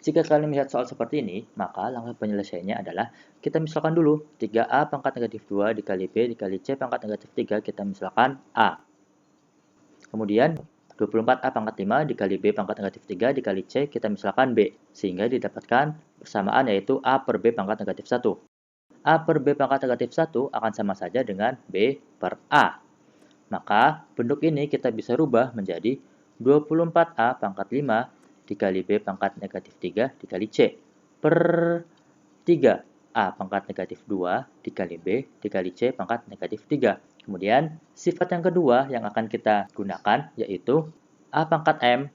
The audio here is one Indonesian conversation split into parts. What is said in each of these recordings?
Jika kalian melihat soal seperti ini, maka langkah penyelesaiannya adalah kita misalkan dulu 3A pangkat negatif 2 dikali B dikali C pangkat negatif 3, kita misalkan A. Kemudian 24A pangkat 5 dikali B pangkat negatif 3 dikali C, kita misalkan B. Sehingga didapatkan persamaan yaitu A per B pangkat negatif 1. A per B pangkat negatif 1 akan sama saja dengan B per A. Maka bentuk ini kita bisa rubah menjadi 24A pangkat 5 dikali B pangkat negatif 3 dikali C per 3A pangkat negatif 2 dikali B dikali C pangkat negatif 3. Kemudian sifat yang kedua yang akan kita gunakan yaitu A pangkat M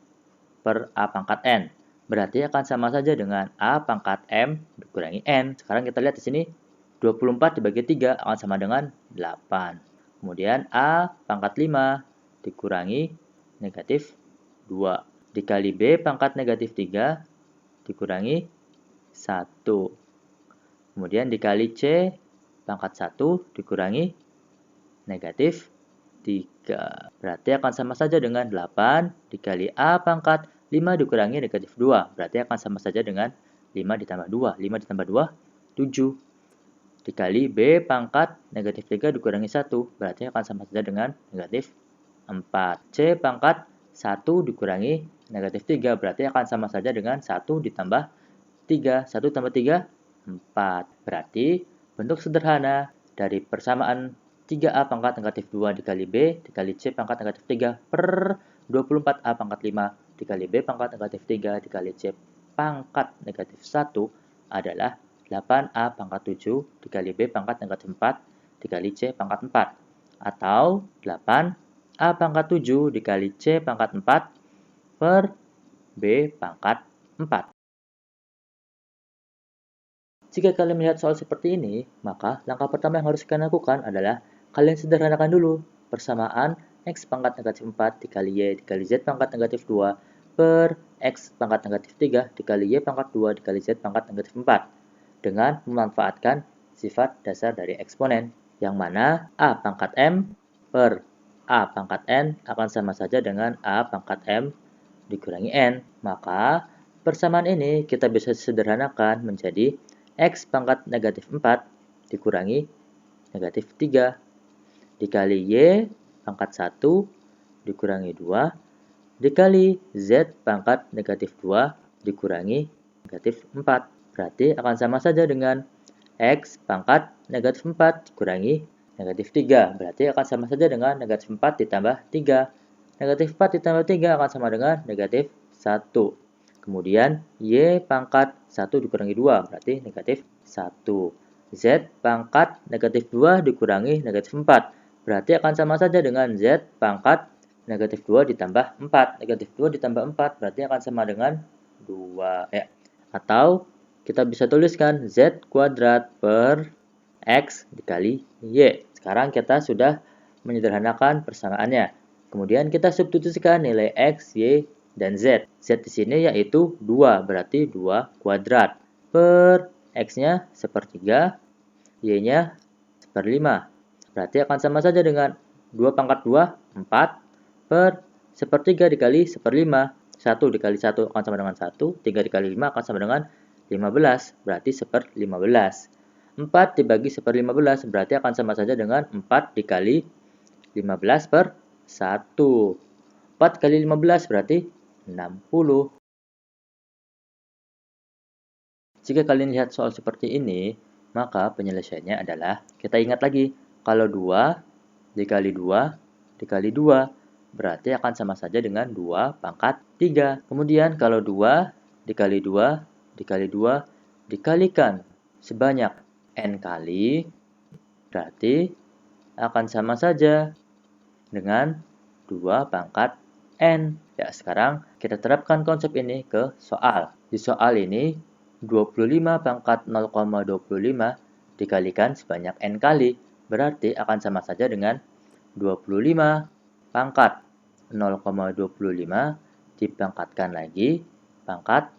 per A pangkat N. Berarti akan sama saja dengan A pangkat M dikurangi N. Sekarang kita lihat di sini 24 dibagi 3 akan sama dengan 8. Kemudian A pangkat 5 dikurangi negatif 2. Dikali B pangkat negatif 3 dikurangi 1. Kemudian dikali C pangkat 1 dikurangi negatif 3. Berarti akan sama saja dengan 8 dikali A pangkat 5 dikurangi negatif 2. Berarti akan sama saja dengan 5 ditambah 2. 5 ditambah 2, 7. Dikali B pangkat negatif 3 dikurangi 1. Berarti akan sama saja dengan negatif 4. C pangkat 1 dikurangi negatif 3. Berarti akan sama saja dengan 1 ditambah 3. 1 tambah 3, 4. Berarti bentuk sederhana dari persamaan 3A pangkat negatif 2 dikali B dikali C pangkat negatif 3 per 24A pangkat 5 dikali B pangkat negatif 3 dikali C pangkat negatif 1 adalah 8A pangkat 7 dikali B pangkat negatif 4 dikali C pangkat 4. Atau 8A pangkat 7 dikali C pangkat 4 per B pangkat 4. Jika kalian melihat soal seperti ini, maka langkah pertama yang harus kalian lakukan adalah kalian sederhanakan dulu persamaan X pangkat negatif 4 dikali Y dikali Z pangkat negatif 2 per X pangkat negatif 3 dikali Y pangkat 2 dikali Z pangkat negatif 4 dengan memanfaatkan sifat dasar dari eksponen, yang mana A pangkat M per A pangkat N akan sama saja dengan A pangkat M dikurangi N. Maka persamaan ini kita bisa sederhanakan menjadi X pangkat negatif 4 dikurangi negatif 3 dikali Y pangkat 1 dikurangi 2 dikali Z pangkat negatif 2 dikurangi negatif 4. Berarti akan sama saja dengan X pangkat negatif 4 dikurangi negatif 3. Berarti akan sama saja dengan negatif 4 ditambah 3. Negatif 4 ditambah 3 akan sama dengan negatif 1. Kemudian Y pangkat 1 dikurangi 2, berarti negatif 1. Z pangkat negatif 2 dikurangi negatif 4. Berarti akan sama saja dengan Z pangkat negatif 2 ditambah 4. Negatif 2 ditambah 4 berarti akan sama dengan 2. Atau kita bisa tuliskan Z kuadrat per X dikali Y. Sekarang kita sudah menyederhanakan persamaannya. Kemudian kita substitusikan nilai X, Y, dan Z. Z di sini yaitu 2, berarti 2 kuadrat. Per X-nya sepertiga, Y-nya seperlima. Berarti akan sama saja dengan 2 pangkat 2, 4, per sepertiga dikali seperlima. 1 dikali 1 akan sama dengan 1, 3 dikali 5 akan sama dengan 15, berarti seper-15. 4 dibagi seper-15 berarti akan sama saja dengan 4 dikali 15 per 1. 4 kali 15 berarti 60. Jika kalian lihat soal seperti ini, maka penyelesaiannya adalah, kita ingat lagi, kalau 2 dikali 2 dikali 2, berarti akan sama saja dengan 2 pangkat 3. Kemudian kalau 2 dikali 2 dikali 2 dikalikan sebanyak n kali, berarti akan sama saja dengan 2 pangkat N. Ya, sekarang kita terapkan konsep ini ke soal. Di soal ini, 25 pangkat 0,25 dikalikan sebanyak N kali, berarti akan sama saja dengan 25 pangkat 0,25 dipangkatkan lagi pangkat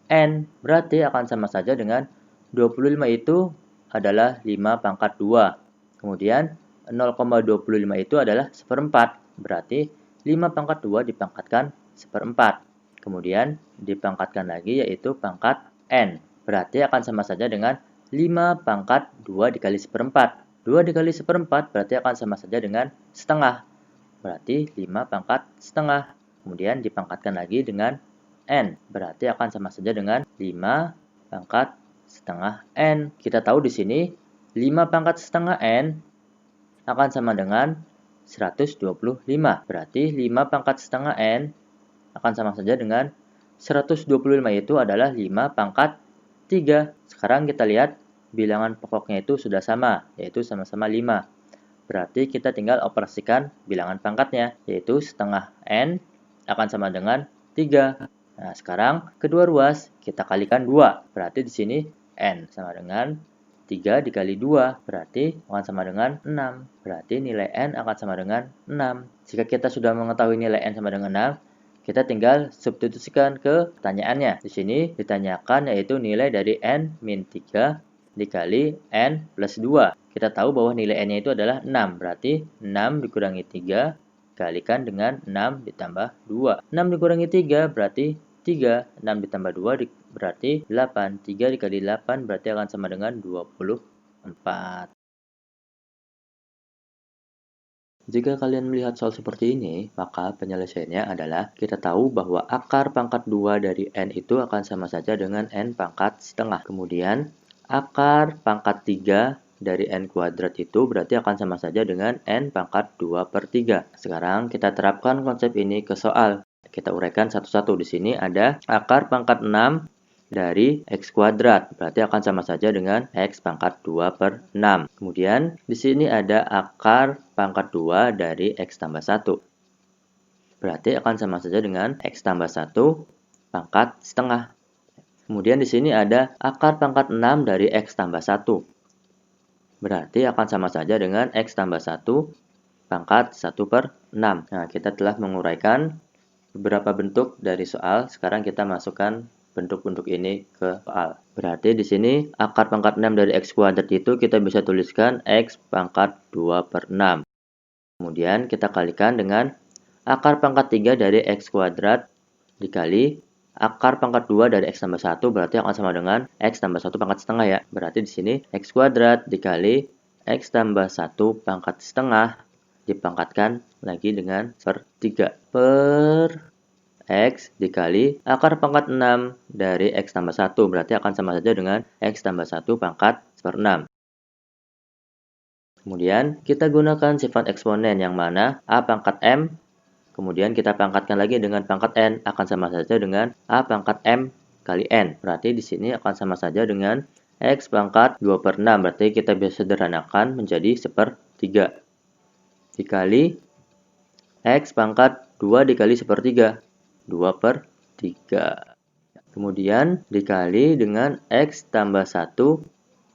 N, berarti akan sama saja dengan 25 itu adalah 5 pangkat 2. Kemudian 0,25 itu adalah seperempat, berarti 5 pangkat 2 dipangkatkan seperempat. Kemudian dipangkatkan lagi yaitu pangkat N, berarti akan sama saja dengan 5 pangkat 2 dikali seperempat. 2 dikali seperempat berarti akan sama saja dengan setengah, berarti 5 pangkat setengah. Kemudian dipangkatkan lagi dengan N, berarti akan sama saja dengan 5 pangkat setengah N. Kita tahu di sini 5 pangkat setengah N akan sama dengan 125. Berarti 5 pangkat setengah N akan sama saja dengan 125, itu adalah 5 pangkat 3. Sekarang kita lihat bilangan pokoknya itu sudah sama, yaitu sama-sama 5. Berarti kita tinggal operasikan bilangan pangkatnya, yaitu setengah N akan sama dengan 3. Nah, sekarang kedua ruas kita kalikan 2. Berarti di sini N sama dengan 3 dikali 2, berarti akan sama dengan 6. Berarti nilai N akan sama dengan 6. Jika kita sudah mengetahui nilai N sama dengan 6, kita tinggal substitusikan ke pertanyaannya. Di sini ditanyakan yaitu nilai dari N min 3 dikali N plus 2. Kita tahu bahwa nilai N-nya itu adalah 6, berarti 6 dikurangi 3 dikalikan dengan 6 ditambah 2. 6 dikurangi 3 berarti 3, 6 ditambah 2 berarti 8, 3 dikali 8 berarti akan sama dengan 24. Jika kalian melihat soal seperti ini, maka penyelesaiannya adalah kita tahu bahwa akar pangkat 2 dari N itu akan sama saja dengan N pangkat setengah. Kemudian, akar pangkat 3 dari N kuadrat itu berarti akan sama saja dengan N pangkat 2 per 3. Sekarang kita terapkan konsep ini ke soal. Kita uraikan satu-satu. Di sini ada akar pangkat 6 dari X kuadrat, berarti akan sama saja dengan X pangkat 2 per 6. Kemudian, di sini ada akar pangkat 2 dari X tambah 1. Berarti akan sama saja dengan X tambah 1 pangkat setengah. Kemudian di sini ada akar pangkat 6 dari X tambah 1. Berarti akan sama saja dengan X tambah 1 pangkat 1 per 6. Nah, kita telah menguraikan beberapa bentuk dari soal. Sekarang kita masukkan bentuk-bentuk ini ke soal. Berarti di sini akar pangkat 6 dari X kuadrat itu kita bisa tuliskan X pangkat 2 per 6. Kemudian kita kalikan dengan akar pangkat 3 dari X kuadrat dikali akar pangkat 2 dari X tambah 1, berarti akan sama dengan X tambah 1 pangkat setengah ya. Berarti di sini X kuadrat dikali X tambah 1 pangkat setengah dipangkatkan lagi dengan per 3 per X dikali akar pangkat 6 dari X tambah 1, berarti akan sama saja dengan X tambah 1 pangkat per 6. Kemudian kita gunakan sifat eksponen yang mana A pangkat M, kemudian kita pangkatkan lagi dengan pangkat N, akan sama saja dengan A pangkat M kali N. Berarti di sini akan sama saja dengan X pangkat 2 per 6, berarti kita bisa sederhanakan menjadi sepertiga. Dikali X pangkat 2 dikali sepertiga, 2 per 3. Kemudian dikali dengan X tambah 1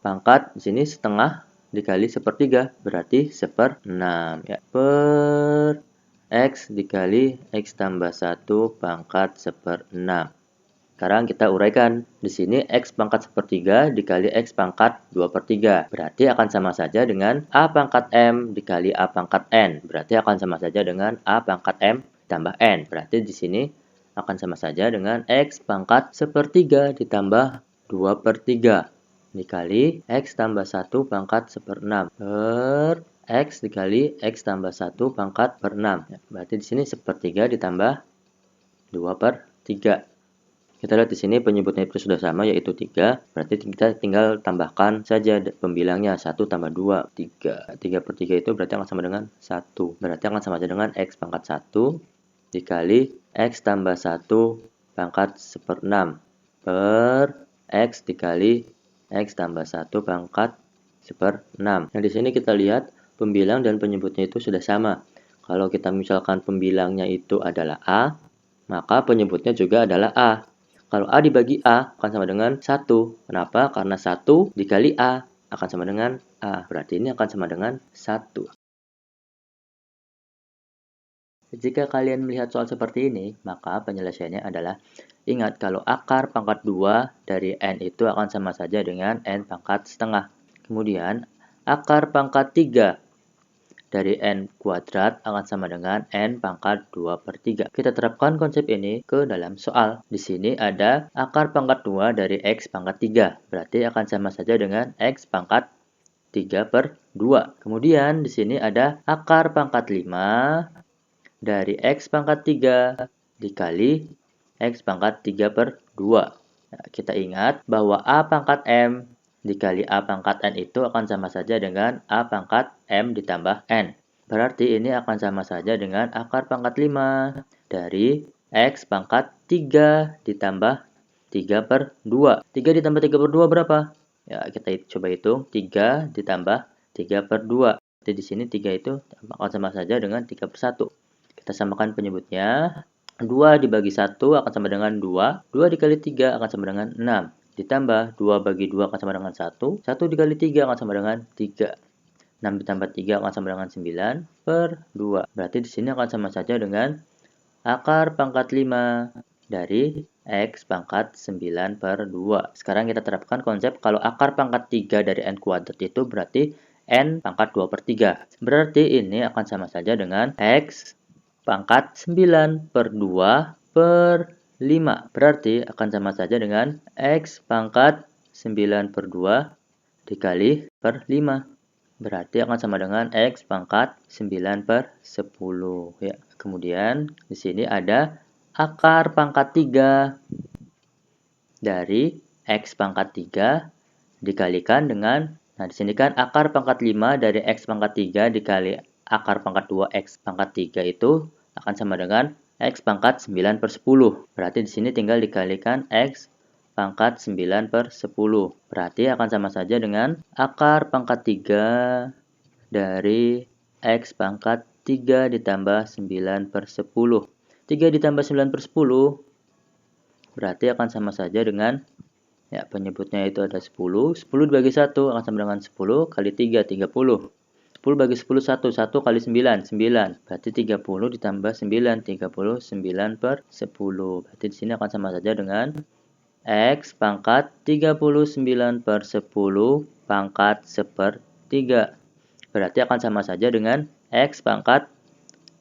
pangkat, di sini setengah dikali sepertiga, berarti seper-6. Ya. Per X dikali X tambah 1 pangkat seper-6. Sekarang kita uraikan. Di sini X pangkat sepertiga dikali X pangkat 2 per 3. Berarti akan sama saja dengan A pangkat M dikali A pangkat N. Berarti akan sama saja dengan A pangkat M ditambah N. Berarti di sini akan sama saja dengan X pangkat sepertiga ditambah 2 per 3. Dikali X tambah 1 pangkat seper-6. Per X dikali X tambah 1 pangkat per 6. Berarti di sini sepertiga ditambah 2 per 3. Kita lihat di sini penyebutnya itu sudah sama, yaitu 3. Berarti kita tinggal tambahkan saja pembilangnya. 1 tambah 2, 3. 3 per 3 itu berarti akan sama dengan 1. Berarti akan sama saja dengan X pangkat 1 dikali X tambah 1 pangkat seper-6. Per X dikali X tambah 1 pangkat seper-6. Nah, di sini kita lihat pembilang dan penyebutnya itu sudah sama. Kalau kita misalkan pembilangnya itu adalah A, maka penyebutnya juga adalah A. Kalau A dibagi A akan sama dengan 1. Kenapa? Karena 1 dikali A akan sama dengan A. Berarti ini akan sama dengan 1. Jika kalian melihat soal seperti ini, maka penyelesaiannya adalah ingat kalau akar pangkat 2 dari N itu akan sama saja dengan N pangkat setengah. Kemudian, akar pangkat 3 dari N kuadrat akan sama dengan N pangkat 2/3. Kita terapkan konsep ini ke dalam soal. Di sini ada akar pangkat 2 dari X pangkat 3. Berarti akan sama saja dengan X pangkat 3/2. Kemudian di sini ada akar pangkat 5 dari X pangkat 3 dikali X pangkat 3/2. Nah, kita ingat bahwa A pangkat M dikali A pangkat N itu akan sama saja dengan A pangkat M ditambah N. Berarti ini akan sama saja dengan akar pangkat 5 dari X pangkat 3 ditambah 3/2. 3 ditambah 3/2 berapa? Ya, kita coba hitung. 3 ditambah 3/2. Jadi di sini 3 itu akan sama saja dengan 3/1. Kita samakan penyebutnya. 2 dibagi 1 akan sama dengan 2. 2 dikali 3 akan sama dengan 6. Ditambah 2 bagi 2 akan sama dengan 1. 1 dikali 3 akan sama dengan 3. 6 ditambah 3 akan sama dengan 9/2. Berarti di sini akan sama saja dengan akar pangkat 5 dari X pangkat 9/2. Sekarang kita terapkan konsep kalau akar pangkat 3 dari N kuadrat itu berarti N pangkat 2/3. Berarti ini akan sama saja dengan X pangkat 9/2/5. Berarti akan sama saja dengan X pangkat 9/2 dikali per 5. Berarti akan sama dengan X pangkat 9/10. Ya. Kemudian di sini ada akar pangkat 3 dari X pangkat 3 dikalikan dengan, nah di sini kan akar pangkat 5 dari X pangkat 3 dikali akar pangkat 2 X pangkat 3 itu akan sama dengan X pangkat 9/10. Berarti di sini tinggal dikalikan X pangkat 9/10. Berarti akan sama saja dengan akar pangkat 3 dari X pangkat 3 ditambah 9/10. 3 ditambah 9/10 berarti akan sama saja dengan, ya penyebutnya itu ada 10. 10 dibagi 1 akan sama dengan 10 kali 3, 30. 10 bagi 10, 1 kali 9, 9. Berarti 30 ditambah 9, 39/10. Berarti di sini akan sama saja dengan X pangkat 39/10 pangkat 1/3. Berarti akan sama saja dengan X pangkat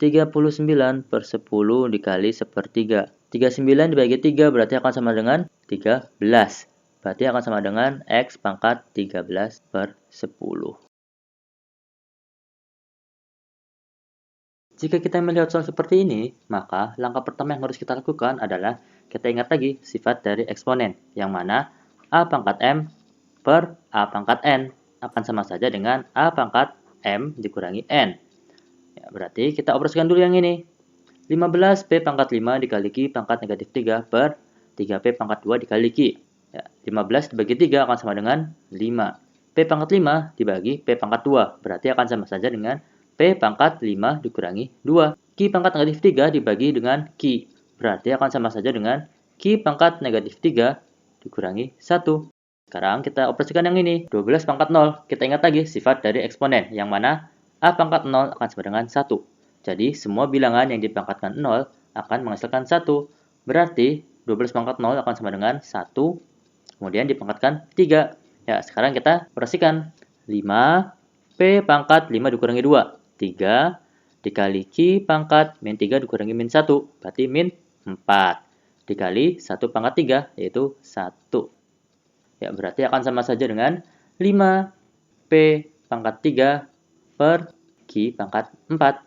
39/10 dikali 1/3. 39 dibagi 3 berarti akan sama dengan 13. Berarti akan sama dengan X pangkat 13/10. Jika kita melihat soal seperti ini, maka langkah pertama yang harus kita lakukan adalah kita ingat lagi sifat dari eksponen, yang mana A pangkat M per A pangkat N akan sama saja dengan A pangkat M dikurangi N. Ya, berarti kita operasikan dulu yang ini. 15P pangkat 5 dikali Q pangkat negatif 3 per 3P pangkat 2 dikali Q. Ya, 15 dibagi 3 akan sama dengan 5. P pangkat 5 dibagi P pangkat 2. Berarti akan sama saja dengan P pangkat 5 dikurangi 2. Q pangkat negatif 3 dibagi dengan Q. Berarti akan sama saja dengan Q pangkat negatif 3 dikurangi 1. Sekarang kita operasikan yang ini. 12 pangkat 0. Kita ingat lagi sifat dari eksponen. Yang mana A pangkat 0 akan sama dengan 1. Jadi semua bilangan yang dipangkatkan 0 akan menghasilkan 1. Berarti 12 pangkat 0 akan sama dengan 1. Kemudian dipangkatkan 3. Ya, sekarang kita operasikan. 5 P pangkat 5 dikurangi 2. 3 dikali Q pangkat min 3 dikurangi min 1. Berarti min 4. Dikali 1 pangkat 3, yaitu 1. Ya, berarti akan sama saja dengan 5 P pangkat 3 per Q pangkat 4.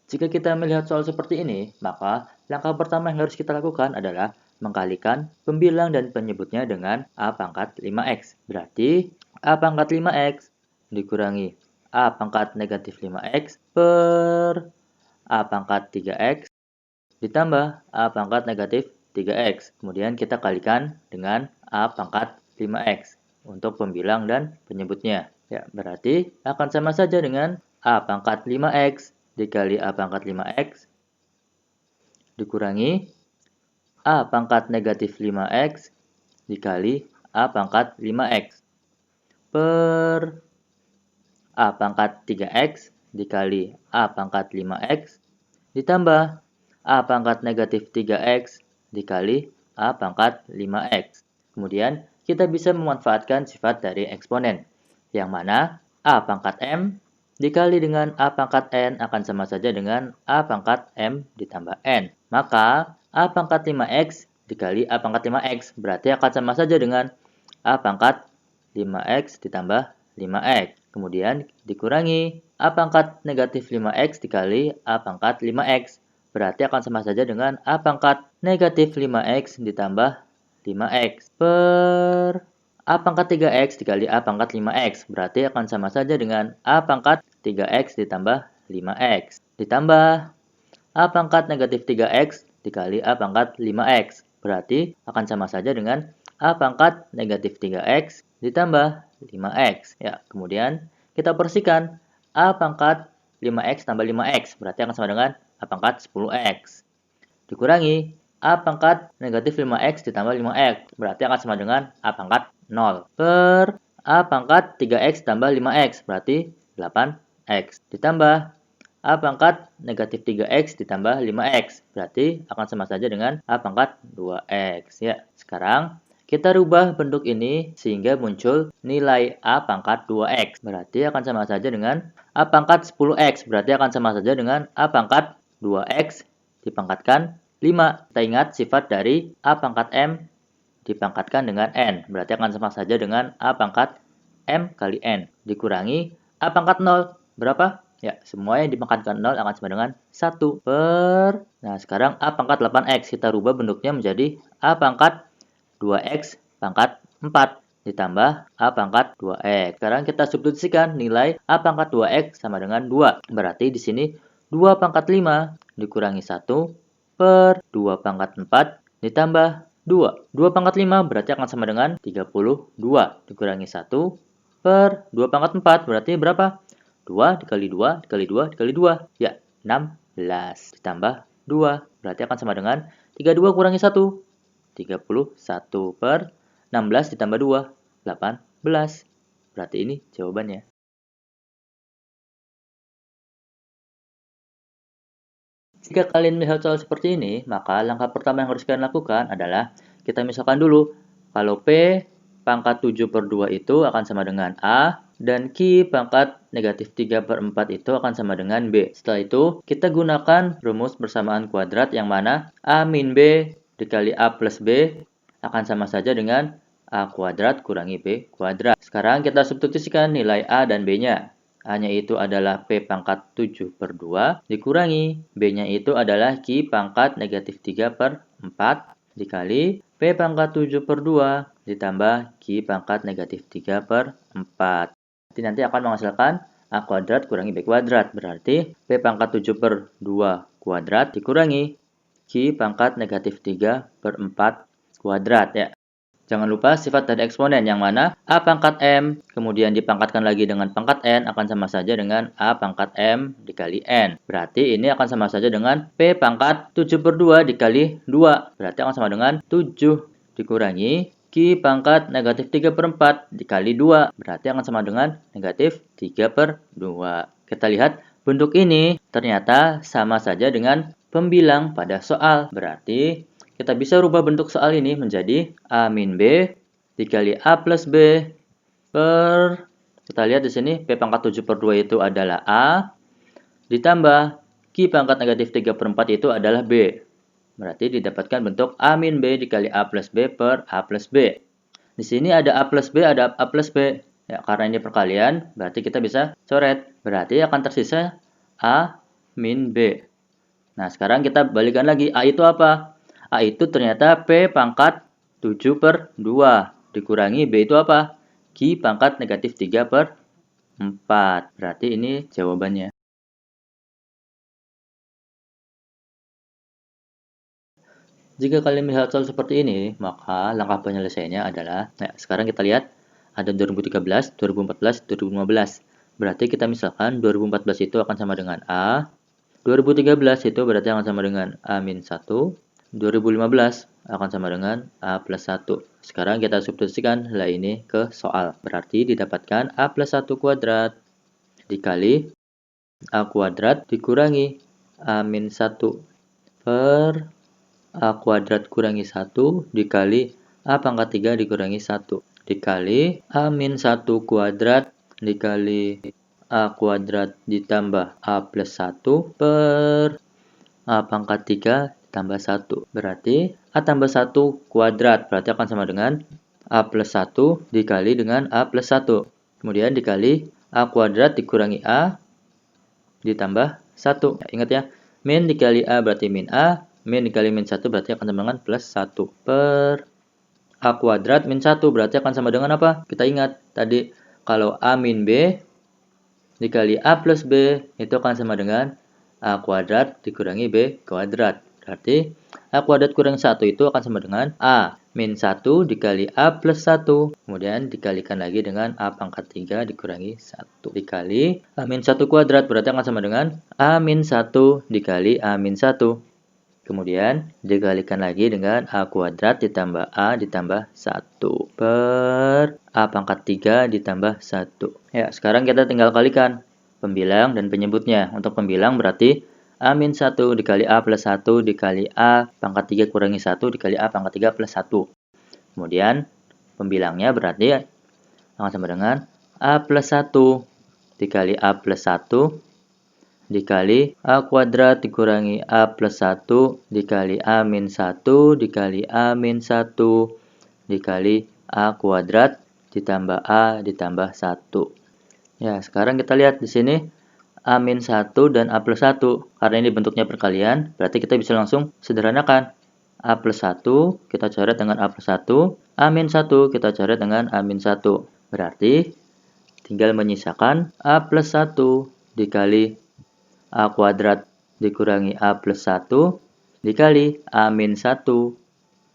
Jika kita melihat soal seperti ini, maka langkah pertama yang harus kita lakukan adalah mengkalikan pembilang dan penyebutnya dengan A pangkat 5X. Berarti A pangkat 5X dikurangi A pangkat negatif 5X per A pangkat 3X ditambah A pangkat negatif 3X. Kemudian kita kalikan dengan A pangkat 5X untuk pembilang dan penyebutnya. Ya, berarti akan sama saja dengan A pangkat 5X dikali A pangkat 5X dikurangi A pangkat negatif 5X dikali A pangkat 5X per A pangkat 3X dikali A pangkat 5X ditambah A pangkat negatif 3X dikali A pangkat 5X. Kemudian, kita bisa memanfaatkan sifat dari eksponen, yang mana A pangkat M dikali dengan A pangkat N akan sama saja dengan A pangkat M ditambah N. Maka, A pangkat 5X dikali A pangkat 5X berarti akan sama saja dengan A pangkat 5X ditambah 5X. Kemudian dikurangi A pangkat negatif 5X dikali A pangkat 5X. Berarti akan sama saja dengan A pangkat negatif 5X ditambah 5X per A pangkat 3X dikali A pangkat 5X. Berarti akan sama saja dengan A pangkat 3X ditambah 5X. Ditambah A pangkat negatif 3X dikali A pangkat 5X. Berarti akan sama saja dengan A pangkat negatif 3X ditambah 5X. Ya, kemudian kita bersihkan A pangkat 5X tambah 5X. Berarti akan sama dengan A pangkat 10X. Dikurangi A pangkat negatif 5X ditambah 5X. Berarti akan sama dengan A pangkat 0. Per A pangkat 3X tambah 5X. Berarti 8X. Ditambah A pangkat negatif 3X ditambah 5X. Berarti akan sama saja dengan A pangkat 2X. Ya, sekarang kita rubah bentuk ini sehingga muncul nilai A pangkat 2X. Berarti akan sama saja dengan A pangkat 10X. Berarti akan sama saja dengan A pangkat 2X dipangkatkan 5. Kita ingat sifat dari A pangkat M dipangkatkan dengan N. Berarti akan sama saja dengan A pangkat M kali N. Dikurangi A pangkat 0. Berapa? Ya, semua yang dipangkatkan 0 akan sama dengan 1 per... Nah, sekarang A pangkat 8X. Kita rubah bentuknya menjadi A pangkat 2X pangkat 4 ditambah A pangkat 2X. Sekarang kita substitusikan nilai A pangkat 2X sama dengan 2. Berarti di sini 2 pangkat 5 dikurangi 1 per 2 pangkat 4 ditambah 2. 2 pangkat 5 berarti akan sama dengan 32. Dikurangi 1 per 2 pangkat 4 berarti berapa? 2 dikali 2 dikali 2 dikali 2. Ya, 16 ditambah 2. Berarti akan sama dengan 32 kurangi 1. 31 per 16 ditambah 2. 18. Berarti ini jawabannya. Jika kalian melihat soal seperti ini, maka langkah pertama yang harus kalian lakukan adalah kita misalkan dulu, kalau P pangkat 7 per 2 itu akan sama dengan A, dan Q pangkat negatif 3 per 4 itu akan sama dengan B. Setelah itu, kita gunakan rumus persamaan kuadrat yang mana A min B dikali A plus B akan sama saja dengan A kuadrat kurangi B kuadrat. Sekarang kita substitusikan nilai A dan B-nya. A-nya itu adalah P pangkat 7 per 2 dikurangi B-nya itu adalah Q pangkat negatif 3 per 4 dikali P pangkat 7 per 2 ditambah Q pangkat negatif 3 per 4. Nanti akan menghasilkan A kuadrat kurangi B kuadrat. Berarti P pangkat 7 per 2 kuadrat dikurangi Q pangkat negatif 3 per 4 kuadrat ya. Jangan lupa sifat dari eksponen yang mana A pangkat M kemudian dipangkatkan lagi dengan pangkat N akan sama saja dengan A pangkat M dikali N. Berarti ini akan sama saja dengan P pangkat 7 per 2 dikali 2. Berarti akan sama dengan 7 dikurangi Q pangkat negatif 3 per 4 dikali 2. Berarti akan sama dengan negatif 3 per 2. Kita lihat bentuk ini ternyata sama saja dengan pembilang pada soal. Berarti kita bisa rubah bentuk soal ini menjadi A min B dikali A plus B per, kita lihat di sini P pangkat 7 per 2 itu adalah A, ditambah Q pangkat negatif 3 per 4 itu adalah B. Berarti didapatkan bentuk A min B dikali A plus B per A plus B. Di sini ada A plus B, ada A plus B. Ya, karena ini perkalian, berarti kita bisa coret. Berarti akan tersisa A min B. Nah, sekarang kita balikan lagi. A itu apa? A itu ternyata P pangkat 7 per 2. Dikurangi B itu apa? Q pangkat negatif 3 per 4. Berarti ini jawabannya. Jika kalian melihat soal seperti ini, maka langkah penyelesaiannya adalah, nah, sekarang kita lihat Ada 2013, 2014, 2015. Berarti kita misalkan 2014 itu akan sama dengan A, 2013 itu berarti akan sama dengan A-1, 2015 akan sama dengan A plus 1. Sekarang kita substitusikan hal ini ke soal. Berarti didapatkan A plus 1 kuadrat dikali A kuadrat dikurangi A-1 per A kuadrat kurangi 1 dikali A pangkat 3 dikurangi 1 dikali A-1 kuadrat dikali A kuadrat ditambah A plus 1 per A pangkat 3 tambah 1. Berarti A tambah 1 kuadrat. Berarti akan sama dengan A plus 1 dikali dengan A plus 1. Kemudian dikali A kuadrat dikurangi A ditambah 1. Ingat ya, min dikali A berarti min A. Min dikali min 1 berarti akan sama dengan plus 1. Per A kuadrat min 1 berarti akan sama dengan apa? Kita ingat tadi kalau A min B dikali A plus B itu akan sama dengan A kuadrat dikurangi B kuadrat. Berarti A kuadrat kurangi 1 itu akan sama dengan A min 1 dikali A plus 1. Kemudian dikalikan lagi dengan A pangkat 3 dikurangi 1. Dikali A min 1 kuadrat berarti akan sama dengan A min 1 dikali A min 1. Kemudian dikalikan lagi dengan A kuadrat ditambah A ditambah 1 per A pangkat 3 ditambah 1. Ya, sekarang kita tinggal kalikan pembilang dan penyebutnya. Untuk pembilang berarti A-1 dikali A plus 1 dikali A pangkat 3 kurangi 1 dikali A pangkat 3 plus 1. Kemudian pembilangnya berarti akan sama dengan A plus 1 dikali A plus 1 dikali A kuadrat dikurangi A plus 1 dikali A min 1 dikali A min 1 dikali A kuadrat ditambah A ditambah 1. Ya, sekarang kita lihat di sini A-1 dan A plus 1. Karena ini bentuknya perkalian, berarti kita bisa langsung sederhanakan. A plus 1 kita coret dengan A plus 1. A-1 kita coret dengan A-1. Berarti tinggal menyisakan A plus 1 dikali A kuadrat dikurangi A plus 1 dikali A-1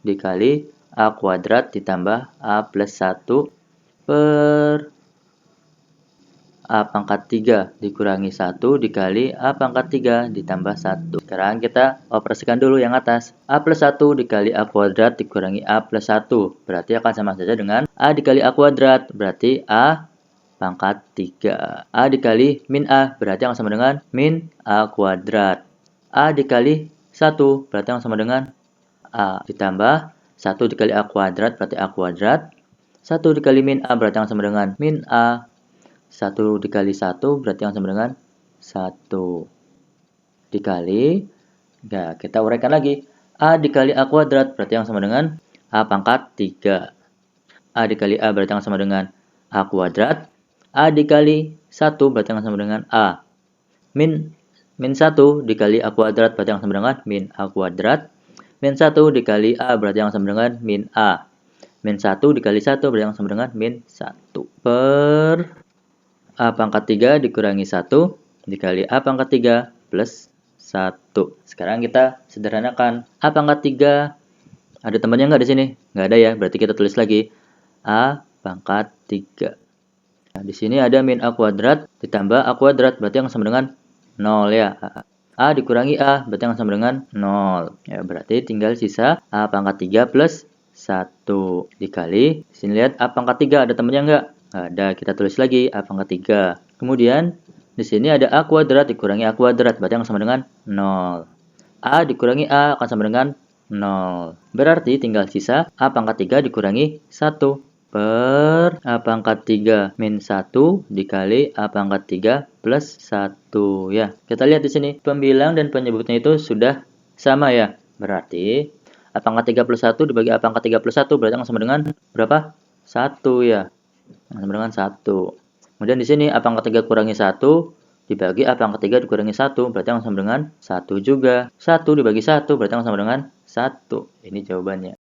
dikali A kuadrat ditambah A plus 1 per A pangkat 3 dikurangi 1 dikali A pangkat 3 ditambah 1. Sekarang kita operasikan dulu yang atas. A plus 1 dikali A kuadrat dikurangi A plus 1. Berarti akan sama saja dengan A dikali A kuadrat. Berarti A pangkat 3. A dikali min A. Berarti akan sama dengan min A kuadrat. A dikali 1. Berarti akan sama dengan A ditambah 1 dikali A kuadrat. Berarti A kuadrat. 1 dikali min A. Berarti akan sama dengan min A. 1 dikali 1 berarti yang sama dengan 1 dikali, ya kita uraikan lagi, A dikali A kuadrat berarti yang sama dengan A pangkat 3. A dikali A berarti yang sama dengan A kuadrat. A dikali 1 berarti yang sama dengan A. Min 1 dikali A kuadrat berarti yang sama dengan min A kuadrat. Min 1 dikali A berarti yang sama dengan min A. Min 1 dikali 1 berarti yang sama dengan min 1 per A pangkat 3 dikurangi 1 dikali A pangkat 3 plus 1. Sekarang kita sederhanakan. A pangkat 3 ada temannya nggak di sini? Nggak ada ya, berarti kita tulis lagi A pangkat 3. Nah, di sini ada min A kuadrat ditambah A kuadrat, berarti yang sama dengan 0 ya. A dikurangi A, berarti yang sama dengan 0. Ya, berarti tinggal sisa A pangkat 3 plus 1 dikali. Di sini lihat A pangkat 3 ada temannya nggak? Ada, kita tulis lagi A pangkat 3. Kemudian di sini ada A kuadrat dikurangi A kuadrat, berarti yang sama dengan 0. A dikurangi A akan sama dengan 0. Berarti tinggal sisa A pangkat 3 dikurangi 1 per A pangkat 3 min 1 dikali A pangkat 3 plus 1 ya. Kita lihat di sini pembilang dan penyebutnya itu sudah sama ya. Berarti A pangkat 3 plus 1 dibagi A pangkat 3 plus 1 berarti yang sama dengan berapa? 1 ya. Sama dengan 1. Kemudian di sini A pangkat 3 kurangi 1 dibagi A pangkat 3 dikurangi 1 berarti yang sama dengan 1 juga. 1 dibagi 1 berarti yang sama dengan 1. Ini jawabannya.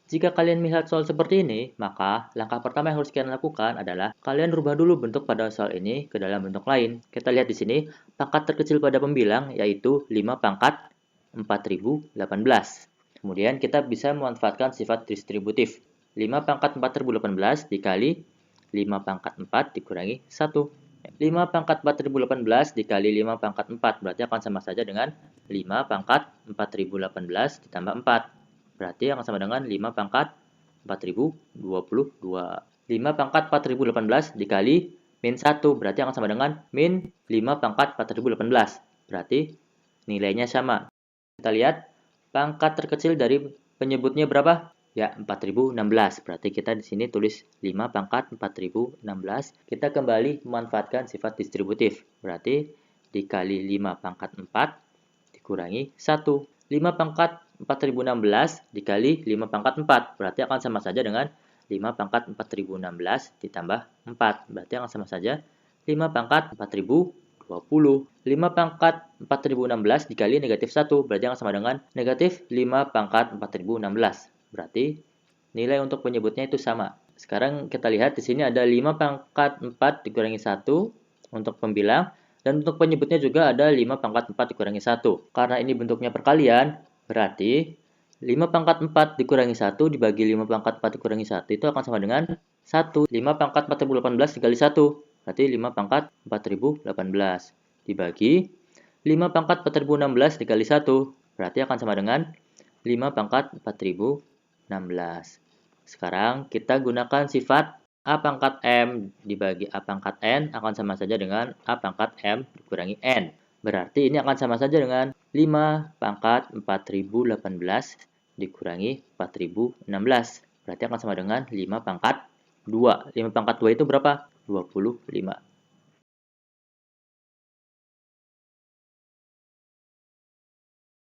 Jika kalian melihat soal seperti ini, maka langkah pertama yang harus kalian lakukan adalah kalian rubah dulu bentuk pada soal ini ke dalam bentuk lain. Kita lihat di sini, pangkat terkecil pada pembilang yaitu 5 pangkat 4018. Kemudian kita bisa memanfaatkan sifat distributif. 5 pangkat 4018 dikali 5 pangkat 4 dikurangi 1. 5 pangkat 4018 dikali 5 pangkat 4 berarti akan sama saja dengan 5 pangkat 4018 ditambah 4. Berarti akan sama dengan 5 pangkat 4022. 5 pangkat 4018 dikali min 1 berarti akan sama dengan min 5 pangkat 4018. Berarti nilainya sama. Kita lihat pangkat terkecil dari penyebutnya berapa? Ya, 4016. Berarti kita di sini tulis 5 pangkat 4016. Kita kembali memanfaatkan sifat distributif. Berarti dikali 5 pangkat 4 dikurangi 1. 5 pangkat 4016 dikali 5 pangkat 4. Berarti akan sama saja dengan 5 pangkat 4016 ditambah 4. Berarti akan sama saja 5 pangkat 4020. 5 pangkat 4016 dikali negatif 1. Berarti akan sama dengan negatif 5 pangkat 4016. Berarti nilai untuk penyebutnya itu sama. Sekarang kita lihat di sini ada 5 pangkat 4 dikurangi 1 untuk pembilang. Dan untuk penyebutnya juga ada 5 pangkat 4 dikurangi 1. Karena ini bentuknya perkalian, berarti 5 pangkat 4 dikurangi 1 dibagi 5 pangkat 4 dikurangi 1 itu akan sama dengan 1. 5 pangkat 4018 dikali 1. Berarti 5 pangkat 4018. Dibagi 5 pangkat 4016 dikali 1. Berarti akan sama dengan 5 pangkat 4016. Sekarang kita gunakan sifat A pangkat M dibagi A pangkat N akan sama saja dengan A pangkat M dikurangi N. Berarti ini akan sama saja dengan 5 pangkat 4018 dikurangi 4016. Berarti akan sama dengan 5 pangkat 2. 5 pangkat 2 itu berapa? 25.